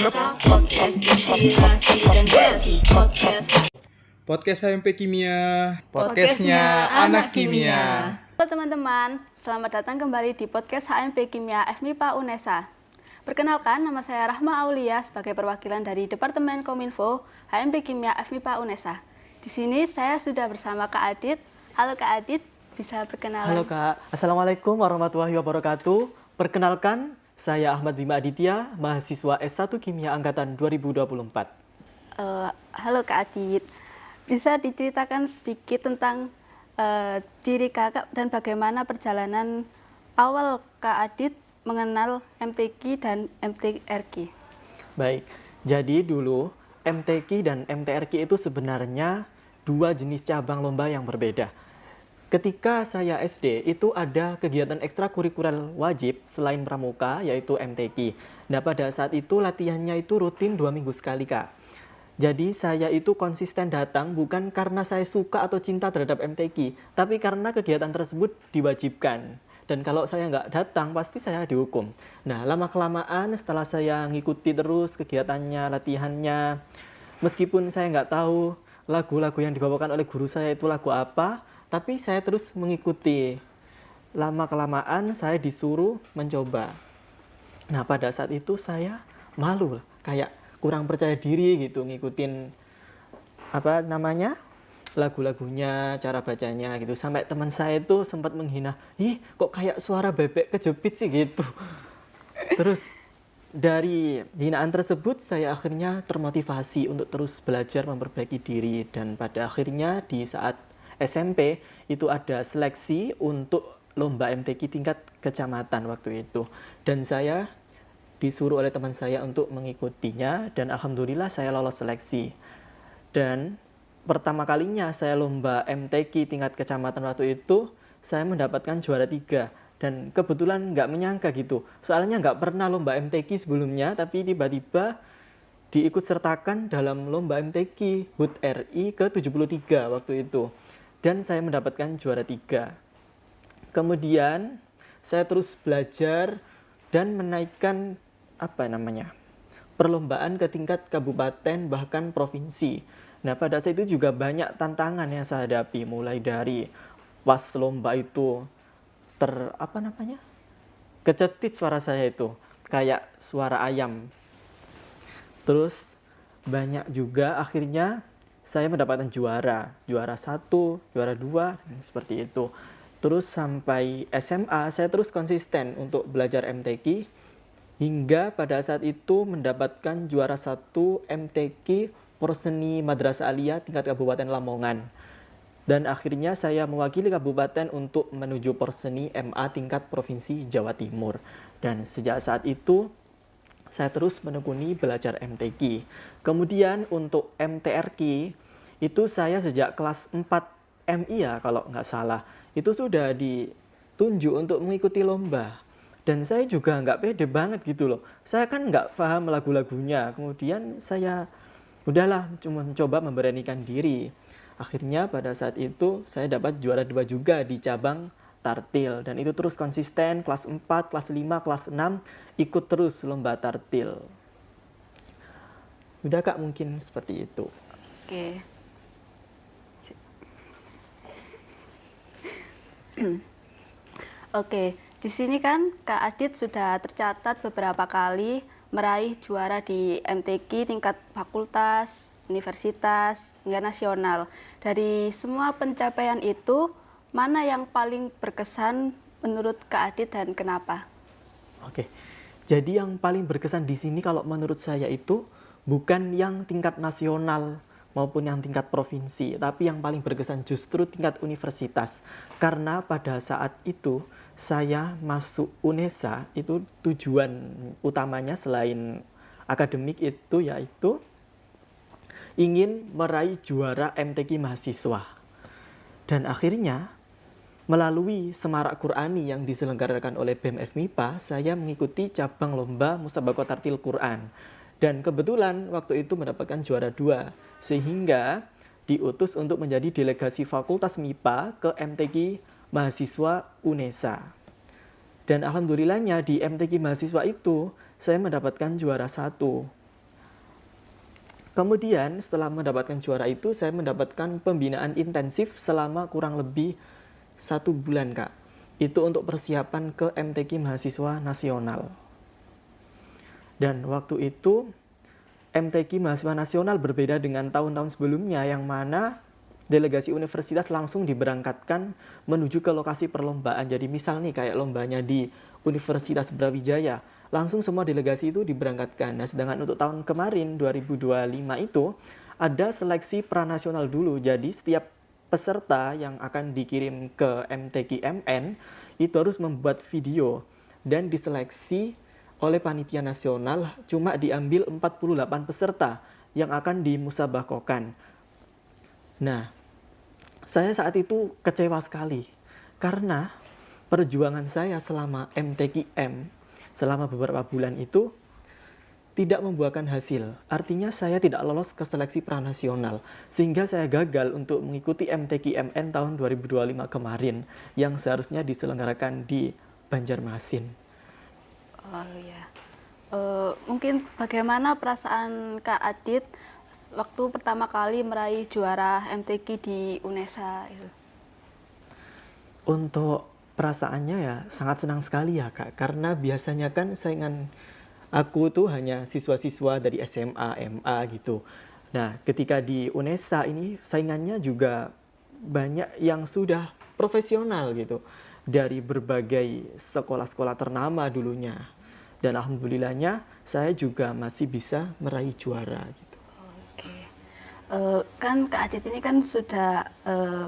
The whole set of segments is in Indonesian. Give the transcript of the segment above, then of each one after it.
Unesa, podcast inspirasi dan kreasi, Podcast HMP Kimia, podcastnya anak kimia. Halo teman-teman, selamat datang kembali di podcast HMP Kimia FMIPA Unesa. Perkenalkan, nama saya Rahma Aulia sebagai perwakilan dari Departemen Kominfo HMP Kimia FMIPA Unesa. Di sini saya sudah bersama Kak Adit. Halo Kak Adit, bisa perkenalan? Halo Kak, Assalamualaikum warahmatullahi wabarakatuh. Perkenalkan, saya Ahmad Bima Aditya, mahasiswa S1 Kimia Angkatan 2024. Halo Kak Adit, bisa diceritakan sedikit tentang diri Kakak dan bagaimana perjalanan awal Kak Adit mengenal MTQ dan MTRQ? Baik, jadi dulu MTQ dan MTRQ itu sebenarnya dua jenis cabang lomba yang berbeda. Ketika saya SD, itu ada kegiatan ekstrakurikuler wajib selain pramuka, yaitu MTQ. Nah, pada saat itu latihannya itu rutin 2 minggu sekali, Kak. Jadi saya itu konsisten datang bukan karena saya suka atau cinta terhadap MTQ, tapi karena kegiatan tersebut diwajibkan. Dan kalau saya nggak datang, pasti saya dihukum. Nah, lama-kelamaan setelah saya ngikuti terus kegiatannya, latihannya, meskipun saya nggak tahu lagu-lagu yang dibawakan oleh guru saya itu lagu apa, tapi saya terus mengikuti. Lama-kelamaan saya disuruh mencoba. Nah, pada saat itu saya malu, kayak kurang percaya diri gitu ngikutin lagu-lagunya, cara bacanya gitu. Sampai teman saya itu sempat menghina, "Ih, kok kayak suara bebek kejepit sih?" gitu. Terus dari hinaan tersebut saya akhirnya termotivasi untuk terus belajar memperbaiki diri, dan pada akhirnya di saat SMP itu ada seleksi untuk lomba MTQ tingkat kecamatan waktu itu, dan saya disuruh oleh teman saya untuk mengikutinya, dan alhamdulillah saya lolos seleksi. Dan pertama kalinya saya lomba MTQ tingkat kecamatan waktu itu saya mendapatkan juara 3, dan kebetulan nggak menyangka gitu, soalnya nggak pernah lomba MTQ sebelumnya, tapi tiba-tiba diikut sertakan dalam lomba MTQ HUT RI ke-73 waktu itu, dan saya mendapatkan juara 3. Kemudian saya terus belajar dan menaikkan perlombaan ke tingkat kabupaten bahkan provinsi. Nah, pada saat itu juga banyak tantangan yang saya hadapi, mulai dari pas lomba itu kecetit suara saya itu kayak suara ayam. Terus banyak juga akhirnya saya mendapatkan juara 1, juara 2, seperti itu. Terus sampai SMA saya terus konsisten untuk belajar MTQ hingga pada saat itu mendapatkan juara 1 MTQ Porseni Madrasah Aliyah tingkat Kabupaten Lamongan. Dan akhirnya saya mewakili kabupaten untuk menuju Porseni MA tingkat Provinsi Jawa Timur. Dan sejak saat itu saya terus menekuni belajar MTQ. Kemudian untuk MTRQ itu saya sejak kelas 4 MI ya kalau nggak salah, itu sudah ditunjuk untuk mengikuti lomba. Dan saya juga nggak pede banget gitu loh. Saya kan nggak paham lagu-lagunya. Kemudian saya udahlah cuma mencoba memberanikan diri. Akhirnya pada saat itu saya dapat juara 2 juga di cabang tartil. Dan itu terus konsisten, kelas 4, kelas 5, kelas 6, ikut terus lomba tartil. Udah Kak, mungkin seperti itu. Oke. Oke, di sini kan Kak Adit sudah tercatat beberapa kali meraih juara di MTQ tingkat fakultas, universitas, hingga nasional. Dari semua pencapaian itu, mana yang paling berkesan menurut Kak Adit dan kenapa? Oke, jadi yang paling berkesan di sini kalau menurut saya itu bukan yang tingkat nasional maupun yang tingkat provinsi, tapi yang paling berkesan justru tingkat universitas. Karena pada saat itu saya masuk Unesa, itu tujuan utamanya selain akademik itu yaitu ingin meraih juara MTQ mahasiswa. Dan akhirnya melalui Semarak Qur'ani yang diselenggarakan oleh BEM FMIPA, saya mengikuti cabang lomba Musabaqah Tartil Quran. Dan kebetulan waktu itu mendapatkan juara 2, sehingga diutus untuk menjadi delegasi Fakultas MIPA ke MTQ mahasiswa Unesa. Dan alhamdulillahnya di MTQ mahasiswa itu saya mendapatkan juara 1. Kemudian setelah mendapatkan juara itu, saya mendapatkan pembinaan intensif selama kurang lebih 1 bulan, Kak. Itu untuk persiapan ke MTQ Mahasiswa Nasional. Dan waktu itu MTQ Mahasiswa Nasional berbeda dengan tahun-tahun sebelumnya yang mana delegasi universitas langsung diberangkatkan menuju ke lokasi perlombaan. Jadi misal nih kayak lombanya di Universitas Brawijaya, langsung semua delegasi itu diberangkatkan. Nah, sedangkan untuk tahun kemarin 2025 itu ada seleksi pranasional dulu. Jadi setiap peserta yang akan dikirim ke MTQ MN itu harus membuat video dan diseleksi oleh panitia nasional, cuma diambil 48 peserta yang akan dimusabaqahkan. Nah, saya saat itu kecewa sekali karena perjuangan saya selama MTQM selama beberapa bulan itu tidak membuahkan hasil. Artinya saya tidak lolos ke seleksi pranasional sehingga saya gagal untuk mengikuti MTQMN tahun 2025 kemarin yang seharusnya diselenggarakan di Banjarmasin. Oh ya. Mungkin bagaimana perasaan Kak Adit waktu pertama kali meraih juara MTQ di UNESA itu? Untuk perasaannya ya sangat senang sekali ya Kak, karena biasanya kan saingan aku tuh hanya siswa-siswa dari SMA, MA gitu. Nah, ketika di UNESA ini saingannya juga banyak yang sudah profesional gitu dari berbagai sekolah-sekolah ternama dulunya. Dan alhamdulillahnya saya juga masih bisa meraih juara gitu. Oke. Kan Kak Adit ini kan sudah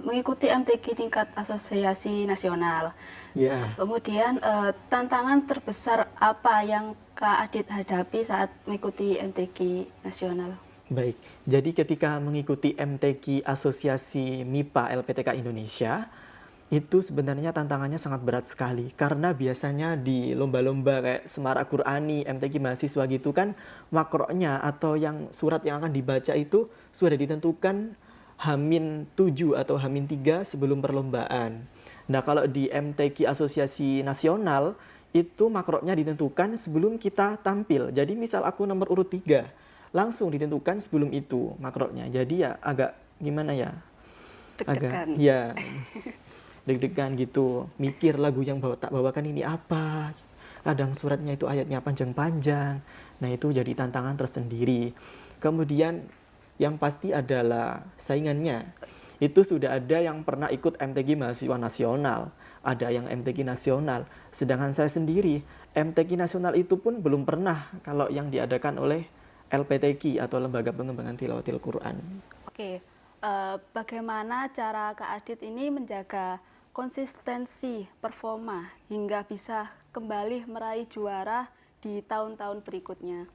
mengikuti MTQ tingkat asosiasi nasional. Ya. Kemudian tantangan terbesar apa yang Kak Adit hadapi saat mengikuti MTQ nasional? Baik, jadi ketika mengikuti MTQ Asosiasi MIPA LPTK Indonesia, itu sebenarnya tantangannya sangat berat sekali. Karena biasanya di lomba-lomba kayak Semarak Qur'ani, MTQ mahasiswa gitu kan, makroknya atau yang surat yang akan dibaca itu sudah ditentukan H-7 atau H-3 sebelum perlombaan. Nah, kalau di MTQ Asosiasi Nasional, itu makroknya ditentukan sebelum kita tampil. Jadi misal aku nomor urut 3, langsung ditentukan sebelum itu makroknya. Jadi ya agak gimana ya? Deg-degan. Agak ya deg-degan gitu. Mikir lagu yang tak bawakan ini apa. Kadang suratnya itu ayatnya panjang-panjang. Nah, itu jadi tantangan tersendiri. Kemudian yang pasti adalah saingannya. Itu sudah ada yang pernah ikut MTQ Mahasiswa Nasional, ada yang MTQ Nasional. Sedangkan saya sendiri, MTQ Nasional itu pun belum pernah kalau yang diadakan oleh LPTQ atau Lembaga Pengembangan Tilawatil Quran. Oke, bagaimana cara Kak Adit ini menjaga konsistensi performa hingga bisa kembali meraih juara di tahun-tahun berikutnya?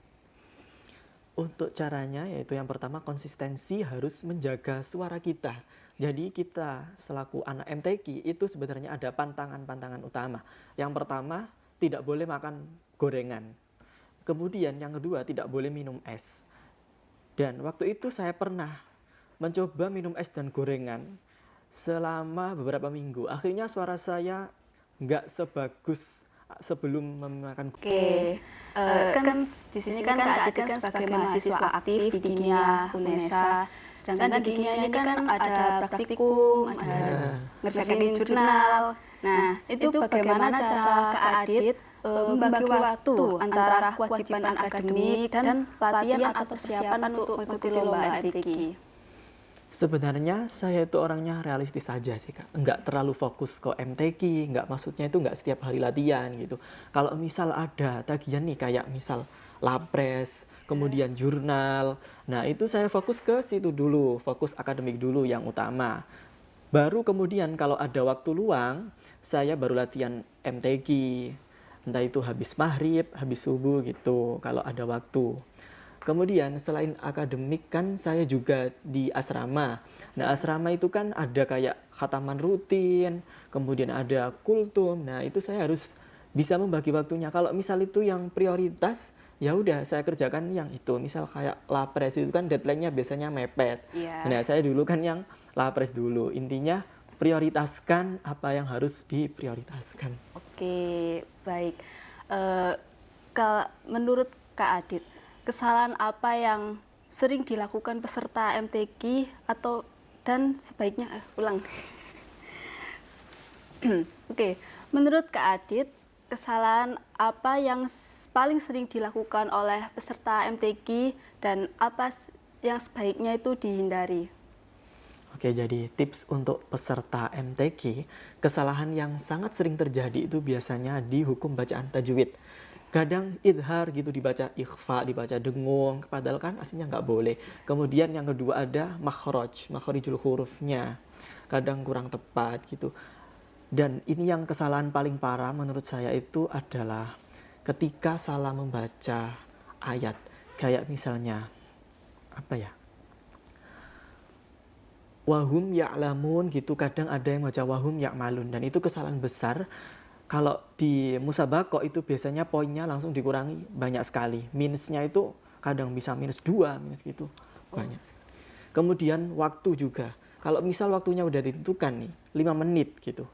Untuk caranya yaitu yang pertama konsistensi harus menjaga suara kita. Jadi kita selaku anak MTQ itu sebenarnya ada pantangan-pantangan utama. Yang pertama tidak boleh makan gorengan. Kemudian yang kedua tidak boleh minum es. Dan waktu itu saya pernah mencoba minum es dan gorengan selama beberapa minggu. Akhirnya suara saya nggak sebagus sebelum memakan. Oke, kan di sini kan Kak Adit kan sebagai mahasiswa aktif di kimia UNESA. Sedangkan di kimia ini kan ada praktikum, ada ngerjain jurnal. Nah, itu bagaimana cara Kak Adit membagi waktu antara kewajiban akademik dan pelatihan atau persiapan untuk mengikuti lomba MTQ? Sebenarnya saya itu orangnya realistis saja sih Kak. Enggak terlalu fokus ke MTQ, enggak maksudnya itu enggak setiap hari latihan gitu. Kalau misal ada tagihan nih kayak misal lapres, kemudian jurnal. Nah, itu saya fokus ke situ dulu, fokus akademik dulu yang utama. Baru kemudian kalau ada waktu luang, saya baru latihan MTQ. Entah itu habis maghrib, habis subuh gitu kalau ada waktu. Kemudian selain akademik kan saya juga di asrama. Nah, asrama itu kan ada kayak khataman rutin, kemudian ada kultum. Nah, itu saya harus bisa membagi waktunya. Kalau misal itu yang prioritas, ya udah saya kerjakan yang itu. Misal kayak lapres itu kan deadline-nya biasanya mepet. Yeah. Nah, saya dulu kan yang lapres dulu. Intinya prioritaskan apa yang harus diprioritaskan. Oke, baik. Menurut Kak Adit, kesalahan apa yang sering dilakukan peserta MTQ dan sebaiknya ulang. Oke, menurut Kak Adit, kesalahan apa yang paling sering dilakukan oleh peserta MTQ dan apa yang sebaiknya itu dihindari? Oke, jadi tips untuk peserta MTQ, kesalahan yang sangat sering terjadi itu biasanya di hukum bacaan tajwid. Kadang idhar gitu dibaca ikhfa, dibaca dengung, padahal kan aslinya nggak boleh. Kemudian yang kedua ada makhrijul hurufnya, kadang kurang tepat gitu. Dan ini yang kesalahan paling parah menurut saya itu adalah ketika salah membaca ayat. Kayak misalnya, apa ya? Wahum ya'lamun gitu, kadang ada yang baca wahum ya'malun, dan itu kesalahan besar. Kalau di musabaqah itu biasanya poinnya langsung dikurangi banyak sekali. Minusnya itu kadang bisa -2, minus gitu, banyak. Kemudian waktu juga. Kalau misal waktunya udah ditentukan nih, 5 menit gitu.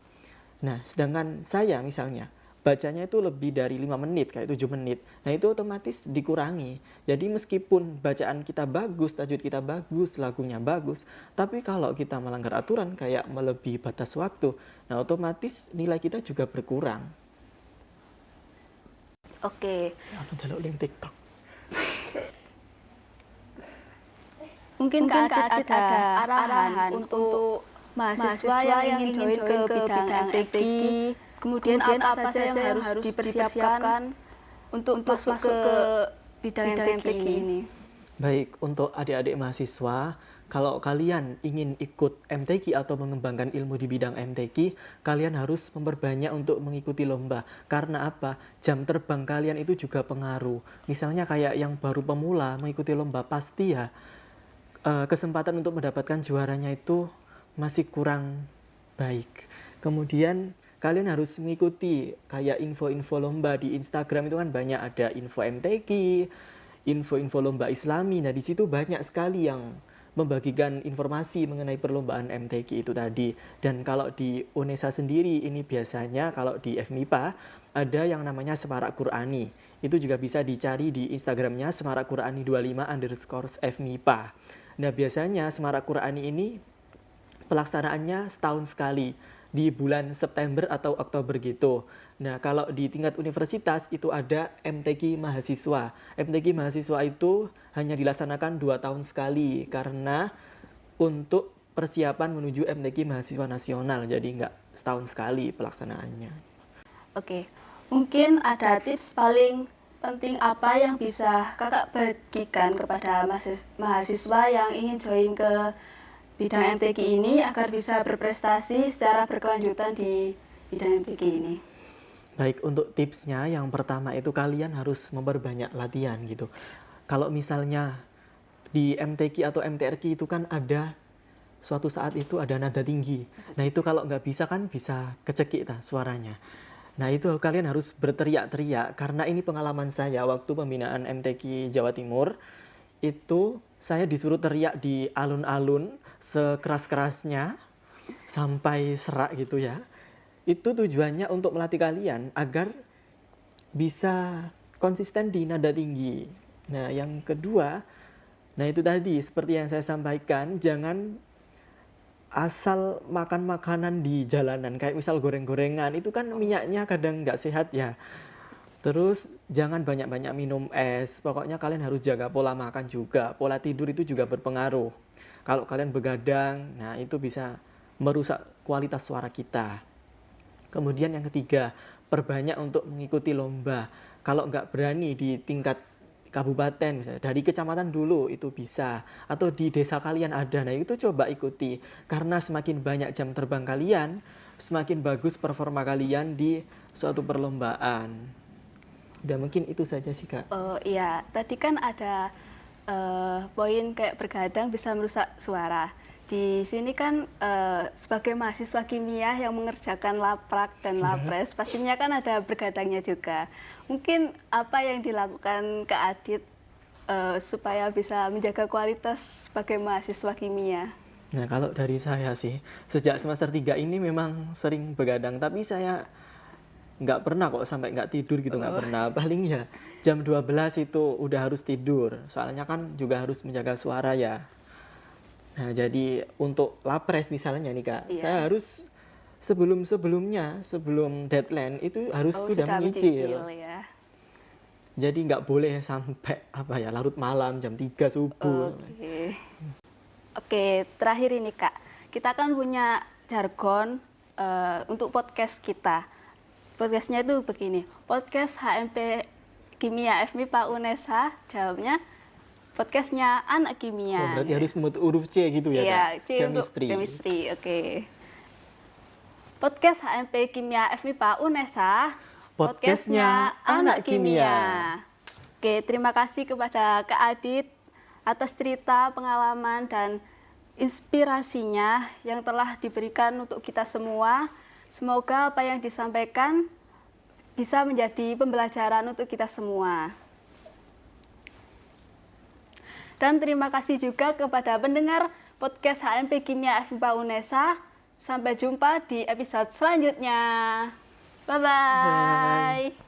Nah, sedangkan saya misalnya bacanya itu lebih dari 5 menit, kayak 7 menit. Nah, itu otomatis dikurangi. Jadi meskipun bacaan kita bagus, tajwid kita bagus, lagunya bagus, tapi kalau kita melanggar aturan kayak melebihi batas waktu, nah otomatis nilai kita juga berkurang. Oke, Aku jaluk link TikTok. mungkin Kak Adit ada arahan untuk mahasiswa yang ingin join ke bidang MTQ, kemudian apa saja yang harus dipersiapkan untuk masuk ke bidang MTQ ini. Baik, untuk adik-adik mahasiswa, kalau kalian ingin ikut MTQ atau mengembangkan ilmu di bidang MTQ, kalian harus memperbanyak untuk mengikuti lomba. Karena apa? Jam terbang kalian itu juga pengaruh. Misalnya kayak yang baru pemula mengikuti lomba, pasti ya kesempatan untuk mendapatkan juaranya itu masih kurang baik. Kemudian kalian harus mengikuti kayak info-info lomba di Instagram, itu kan banyak ada info MTQ, info-info lomba Islami. Nah, di situ banyak sekali yang membagikan informasi mengenai perlombaan MTQ itu tadi. Dan kalau di UNESA sendiri ini biasanya kalau di FMIPA ada yang namanya Semarak Qur'ani. Itu juga bisa dicari di Instagramnya Semarak Qur'ani 25_FMIPA. Nah, biasanya Semarak Qur'ani ini pelaksanaannya setahun sekali di bulan September atau Oktober gitu. Nah, kalau di tingkat universitas itu ada MTQ mahasiswa. MTQ mahasiswa itu hanya dilaksanakan 2 tahun sekali karena untuk persiapan menuju MTQ mahasiswa nasional. Jadi nggak setahun sekali pelaksanaannya. Oke, mungkin ada tips paling penting apa yang bisa Kakak bagikan kepada mahasiswa yang ingin join ke bidang MTQ ini agar bisa berprestasi secara berkelanjutan di bidang MTQ ini? Baik, untuk tipsnya yang pertama itu kalian harus memperbanyak latihan gitu. Kalau misalnya di MTQ atau MTRQ itu kan ada suatu saat itu ada nada tinggi. Nah, itu kalau nggak bisa kan bisa kecekik suaranya. Nah, itu kalian harus berteriak-teriak karena ini pengalaman saya waktu pembinaan MTQ Jawa Timur. Itu saya disuruh teriak di alun-alun sekeras-kerasnya sampai serak gitu ya. Itu tujuannya untuk melatih kalian agar bisa konsisten di nada tinggi. Nah, yang kedua, nah itu tadi seperti yang saya sampaikan, jangan asal makan makanan di jalanan. Kayak misal goreng-gorengan, itu kan minyaknya kadang nggak sehat ya. Terus jangan banyak-banyak minum es. Pokoknya kalian harus jaga pola makan juga. Pola tidur itu juga berpengaruh. Kalau kalian begadang, nah itu bisa merusak kualitas suara kita. Kemudian yang ketiga, perbanyak untuk mengikuti lomba. Kalau nggak berani di tingkat kabupaten, misalnya dari kecamatan dulu itu bisa. Atau di desa kalian ada, nah itu coba ikuti. Karena semakin banyak jam terbang kalian, semakin bagus performa kalian di suatu perlombaan. Udah, mungkin itu saja sih, Kak. Oh iya, tadi kan ada poin kayak bergadang bisa merusak suara. Di sini kan sebagai mahasiswa kimia yang mengerjakan laprak dan lapres, pastinya kan ada bergadangnya juga. Mungkin apa yang dilakukan Kak Adit supaya bisa menjaga kualitas sebagai mahasiswa kimia? Nah, kalau dari saya sih, sejak semester 3 ini memang sering begadang, tapi saya nggak pernah kok sampai nggak tidur gitu, nggak pernah. Paling ya jam 12 itu udah harus tidur. Soalnya kan juga harus menjaga suara ya. Nah, jadi untuk lapres misalnya nih Kak, Iya. saya harus sebelum deadline itu harus sudah menyicil. ya. Jadi nggak boleh sampai larut malam jam 3 subuh. Oke, terakhir ini Kak, kita kan punya jargon untuk podcast kita. Podcastnya itu begini, podcast HMP Kimia FMIPA UNESA, jawabnya podcastnya anak kimia. Oh, berarti harus huruf C gitu ya Iya, Kak? C untuk chemistry, oke. Podcast HMP Kimia FMIPA UNESA, podcastnya anak kimia. Oke, terima kasih kepada Kak Adit atas cerita, pengalaman, dan inspirasinya yang telah diberikan untuk kita semua. Semoga apa yang disampaikan bisa menjadi pembelajaran untuk kita semua. Dan terima kasih juga kepada pendengar podcast HMP Kimia FMIPA UNESA. Sampai jumpa di episode selanjutnya. Bye-bye.